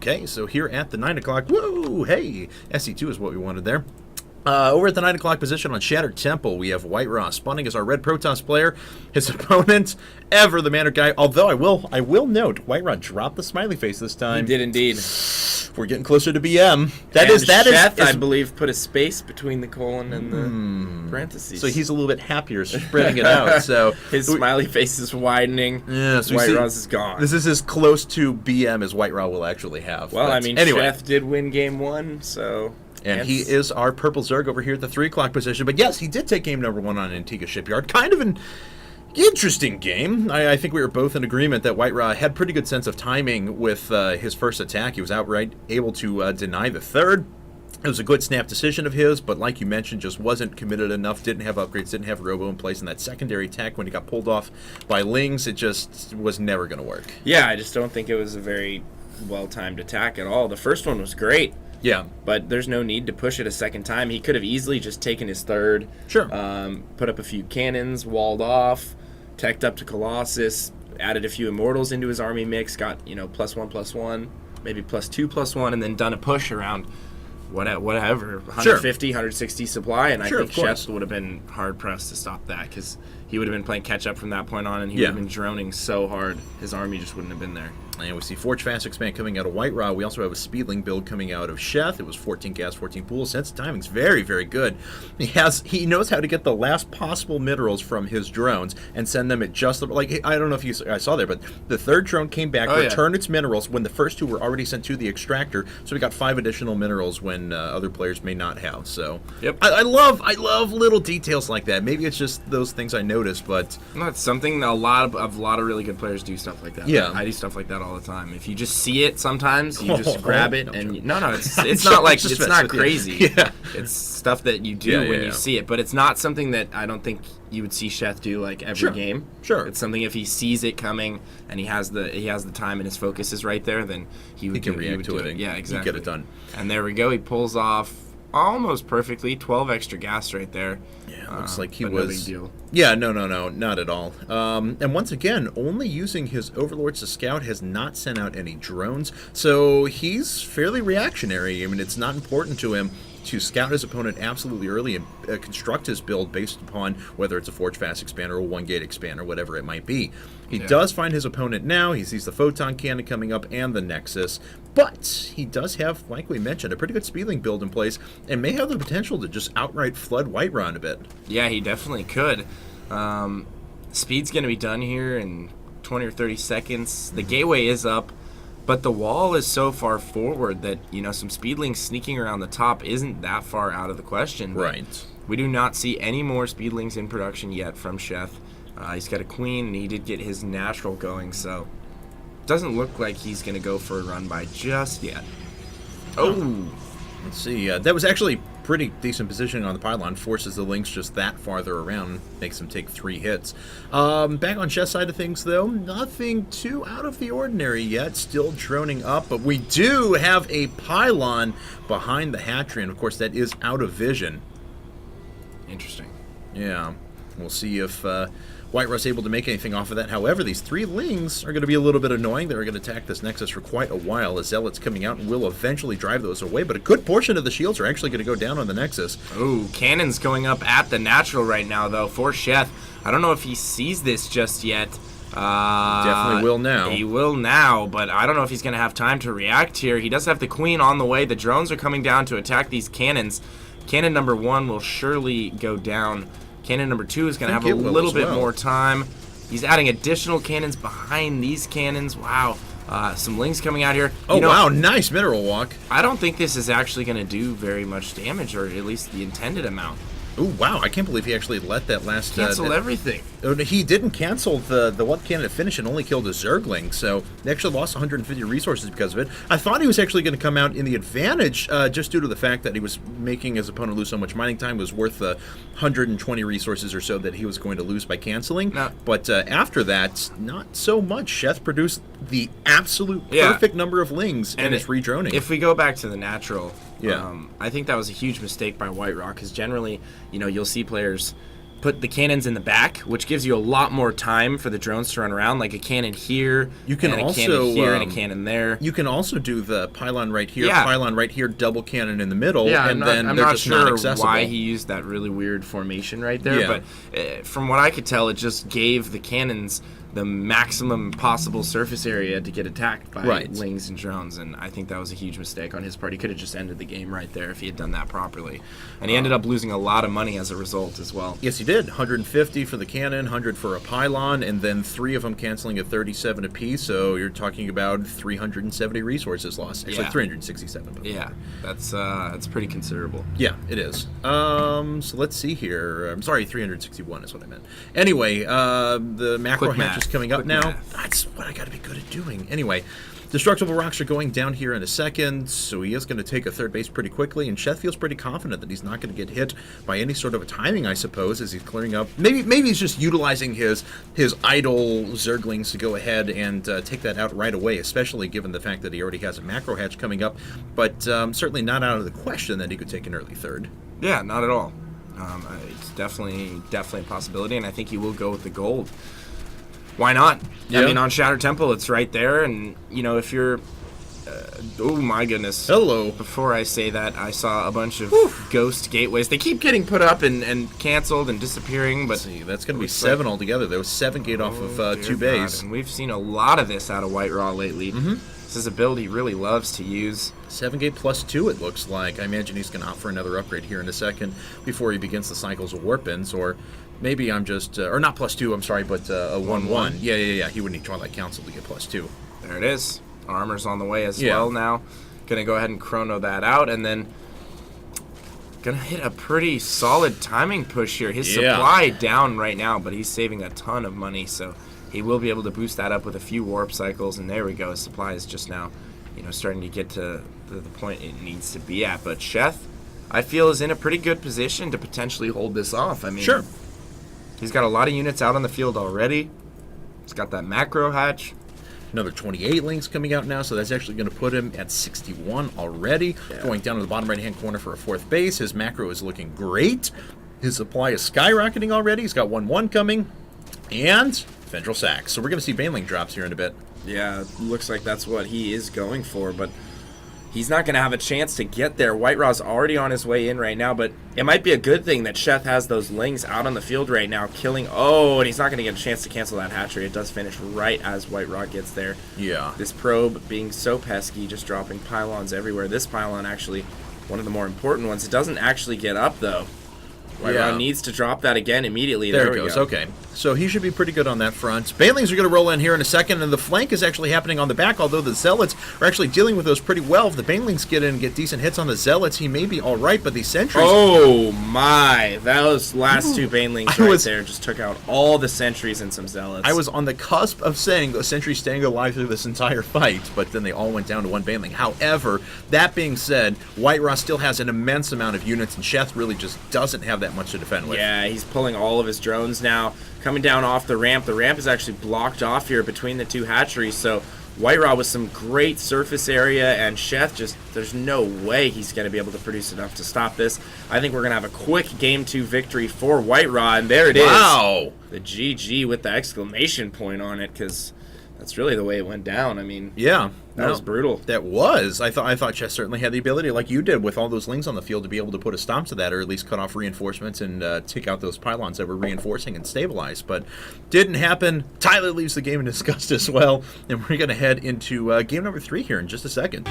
Okay, so here at the 9 o'clock, woo, hey, SE2 is what we wanted there. Over at the 9 o'clock position on Shattered Temple, we have WhiteRa spawning as our red Protoss player. His opponent, ever the Manor guy. Although I will note, WhiteRa dropped the smiley face this time. He did indeed. We're getting closer to BM. Sheth, I believe, put a space between the colon and the parentheses. So he's a little bit happier spreading it out. So his smiley face is widening. Yeah, so WhiteRa's is gone. This is as close to BM as WhiteRa will actually have. Well, but I mean, anyway. Sheth did win game 1, so... And he is our purple Zerg over here at the 3 o'clock position. But yes, he did take game number 1 on Antigua Shipyard. Kind of an interesting game. I think we were both in agreement that WhiteRa had pretty good sense of timing with his first attack. He was outright able to deny the third. It was a good snap decision of his, but like you mentioned, just wasn't committed enough, didn't have upgrades, didn't have Robo in place, and that secondary attack when he got pulled off by Lings, it just was never going to work. Yeah, I just don't think it was a very well-timed attack at all. The first one was great. Yeah. But there's no need to push it a second time. He could have easily just taken his third. Sure. Put up a few cannons, walled off, teched up to Colossus, added a few Immortals into his army mix, got, +1/+1, maybe +2/+1, and then done a push around whatever, 150, 160 supply, and I think Sheth would have been hard-pressed to stop that because he would have been playing catch-up from that point on, and he would have been droning so hard, his army just wouldn't have been there. And we see Forge Fast Expand coming out of WhiteRa. We also have a Speedling build coming out of Sheth. It was 14 gas, 14 pools. Sense of timing's very, very good. He knows how to get the last possible minerals from his drones and send them at just the, I don't know if you saw there, but the third drone came back, returned its minerals when the first 2 were already sent to the extractor. So we got 5 additional minerals when other players may not have. So I love little details like that. Maybe it's just those things I noticed, but that's something a lot of really good players do stuff like that. Yeah, I do stuff like that all the time. If you just see it sometimes, you just grab it and it's not like it's not crazy. Yeah. It's stuff that you do when you see it, but it's not something that I don't think you would see Sheth do like every game. Sure. It's something if he sees it coming and he has the time and his focus is right there, then he can react to it. Yeah, exactly. Get it done. And there we go. He pulls off almost perfectly 12 extra gas right there. Yeah, looks like he was. No big deal. Yeah, no, not at all. And once again, only using his overlords to scout, has not sent out any drones, so he's fairly reactionary. I mean, it's not important to him to scout his opponent absolutely early and construct his build based upon whether it's a Forge Fast Expander or a 1-gate expander, whatever it might be. He does find his opponent now. He sees the Photon Cannon coming up and the Nexus, but he does have, like we mentioned, a pretty good Speedling build in place and may have the potential to just outright flood WhiteRa in a bit. Yeah, he definitely could. Speed's going to be done here in 20 or 30 seconds. The gateway is up, but the wall is so far forward that, some Speedlings sneaking around the top isn't that far out of the question. Right. We do not see any more Speedlings in production yet from Sheth. He's got a queen, and he did get his natural going, so it doesn't look like he's going to go for a run by just yet. Oh! Let's see. That was actually pretty decent positioning on the pylon. Forces the Lynx just that farther around, makes him take 3 hits. Back on Sheth's side of things, though, nothing too out of the ordinary yet. Still droning up, but we do have a pylon behind the hatchery, and of course that is out of vision. Interesting. Yeah. We'll see if WhiteRa's able to make anything off of that. However, these 3 Lings are going to be a little bit annoying. They're going to attack this Nexus for quite a while as Zealots coming out and will eventually drive those away, but a good portion of the shields are actually going to go down on the Nexus. Ooh, cannons going up at the natural right now, though, for Sheth. I don't know if he sees this just yet. Definitely will now. He will now, but I don't know if he's going to have time to react here. He does have the Queen on the way. The drones are coming down to attack these cannons. Cannon number 1 will surely go down. Cannon number 2 is going to have a little bit more time. He's adding additional cannons behind these cannons. Wow. Some Lings coming out here. Oh, wow. Nice mineral walk. I don't think this is actually going to do very much damage, or at least the intended amount. Oh, wow. I can't believe he actually let that last... Cancel everything. He didn't cancel the one cannon finish and only killed a Zergling, so they actually lost 150 resources because of it. I thought he was actually going to come out in the advantage just due to the fact that he was making his opponent lose so much mining time. It was worth 120 resources or so that he was going to lose by canceling. No. But after that, not so much. Sheth produced the absolute perfect number of Lings and it's redroning. If we go back to the natural... I think that was a huge mistake by WhiteRa, because generally, you'll see players put the cannons in the back, which gives you a lot more time for the drones to run around, like a cannon here, You can and also, a cannon here, and a cannon there. You can also do the pylon right here, Yeah. pylon right here, double cannon in the middle, Yeah, and I'm they're not just sure not accessible. why he used that really weird formation right there, Yeah. but from what I could tell, it just gave the cannons the maximum possible surface area to get attacked by Right. lings and drones, and I think that was a huge mistake on his part. He could have just ended the game right there if he had done that properly, and he ended up losing a lot of money as a result as well. Yes, he did. 150 for the cannon, 100 for a pylon, and then 3 of them canceling at 37 apiece. So you're talking about 370 resources lost. Actually, Yeah. 367. But Yeah, that's pretty considerable. yeah, it is. So let's see here. I'm sorry, 361 is what I meant. Anyway, the macro Quick hatch math. is coming up Quick now. math. That's what I got to be good at doing. Anyway, destructible rocks are going down here in a second, so he is going to take a third base pretty quickly, and Sheth feels pretty confident that he's not going to get hit by any sort of a timing, I suppose, as he's clearing up. Maybe he's just utilizing his idle Zerglings to go ahead and take that out right away, especially given the fact that he already has a macro hatch coming up, but certainly not out of the question that he could take an early third. Yeah, not at all. It's definitely a possibility, and I think he will go with the gold. Why not? Yeah. I mean, on Shattered Temple, it's right there, and if you're, oh my goodness. Hello. Before I say that, I saw a bunch of ghost gateways. They keep getting put up and canceled and disappearing, but See, that's going to be 7 altogether. There was 7 gate off of dear 2 God, bays. and we've seen a lot of this out of WhiteRa lately. This is a build he really loves to use. 7 gate plus 2, it looks like. I imagine he's going to opt for another upgrade here in a second before he begins the cycles of Warpins, or maybe I'm just, or not plus 2, I'm sorry, but a 1-1. Yeah. He would need Twilight Council to get plus 2. There it is. Armor's on the way as Yeah. well now. Gonna go ahead and chrono that out, and then gonna hit a pretty solid timing push here. His Yeah. supply down right now, but he's saving a ton of money, so he will be able to boost that up with a few warp cycles, and there we go. His supply is just now, starting to get to the point it needs to be at. But Sheth, I feel, is in a pretty good position to potentially hold this off. I mean, Sure. he's got a lot of units out on the field already. He's got that macro hatch. Another 28 links coming out now, so that's actually going to put him at 61 already. Yeah. Going down to the bottom right-hand corner for a 4th base. His macro is looking great. His supply is skyrocketing already. He's got 1-1 coming. And Vengeful Sack. So we're going to see Baneling drops here in a bit. Yeah, looks like that's what he is going for, but he's not going to have a chance to get there. WhiteRa's already on his way in right now, but it might be a good thing that Sheth has those lings out on the field right now, killing... Oh, and he's not going to get a chance to cancel that hatchery. It does finish right as WhiteRa gets there. Yeah. This probe being so pesky, just dropping pylons everywhere. This pylon, actually, one of the more important ones. It doesn't actually get up, though. WhiteRa needs to drop that again immediately. There we it goes. go. Okay. So he should be pretty good on that front. Banelings are going to roll in here in a second, and the flank is actually happening on the back, although the Zealots are actually dealing with those pretty well. If the Banelings get in and get decent hits on the Zealots, he may be all right, but these sentries... Oh my! Those last two Banelings right there just took out all the sentries and some Zealots. I was on the cusp of saying those sentries staying alive through this entire fight, but then they all went down to 1 Baneling. However, that being said, WhiteRa still has an immense amount of units, and Sheth really just doesn't have that much to defend with. Yeah, he's pulling all of his drones now. Coming down off the ramp. The ramp is actually blocked off here between the two hatcheries, so WhiteRa with some great surface area, and Sheth just, there's no way he's going to be able to produce enough to stop this. I think we're going to have a quick Game 2 victory for WhiteRa, and there it is. Wow! The GG with the exclamation point on it, because that's really the way it went down. I mean, Yeah. that was brutal. That was. I thought Sheth certainly had the ability, like you did with all those lings on the field, to be able to put a stop to that, or at least cut off reinforcements and take out those pylons that were reinforcing and stabilize. But didn't happen. Tyler leaves the game in disgust as well, and we're going to head into game number 3 here in just a second.